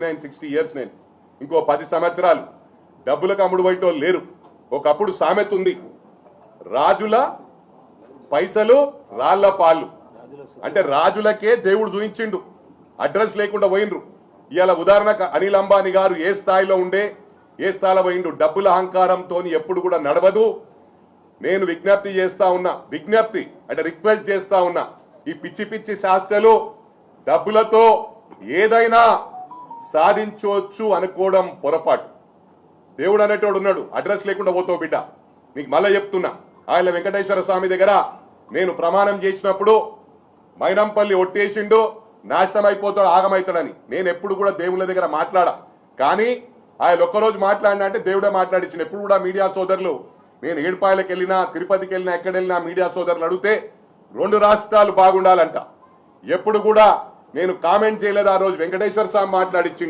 60 years నేను ఇంకో 10 సంవత్సరాలు డబ్బులకు అమ్ముడు పోయేటోళ్ళు లేరు. ఒకప్పుడు సామెత ఉంది, రాజుల పైసలు రాళ్ల పాలు. అంటే రాజులకే దేవుడు చూయించిండు, అడ్రస్ లేకుండా పోయిండ్రు. ఇవాళ ఉదాహరణకు అనిల్ అంబానీ గారు ఏ స్థాయిలో ఉండే ఏ స్థాయిలో పోయిండు. డబ్బుల అహంకారంతో ఎప్పుడు కూడా నడవదు. నేను విజ్ఞప్తి చేస్తా ఉన్నా, విజ్ఞప్తి అంటే రిక్వెస్ట్ చేస్తా ఉన్నా, ఈ పిచ్చి పిచ్చి శాస్త్రాలు డబ్బులతో ఏదైనా సాధించవచ్చు అనుకోవడం పొరపాటు. దేవుడు అనేటోడు ఉన్నాడు, అడ్రస్ లేకుండా పోతావు బిడ్డ. నీకు మళ్ళీ చెప్తున్నా, ఆయన వెంకటేశ్వర స్వామి దగ్గర నేను ప్రమాణం చేసినప్పుడు మైనంపల్లి ఒట్టేసిండు, నాశనం అయిపోతాడు, ఆగమవుతాడని. నేను ఎప్పుడు కూడా దేవుళ్ళ దగ్గర మాట్లాడా, కానీ ఆయన ఒక్కరోజు మాట్లాడినా అంటే దేవుడే మాట్లాడించిన. ఎప్పుడు కూడా మీడియా సోదరులు, నేను ఏడుపాయలకు వెళ్ళినా, తిరుపతికి వెళ్ళినా, ఎక్కడ వెళ్ళినా మీడియా సోదరులు అడిగితే 2 రాష్ట్రాలు బాగుండాలంట. ఎప్పుడు కూడా నేను కామెంట్ చేయలేదు. ఆ రోజు వెంకటేశ్వర స్వామి మాట్లాడిచ్చిండు.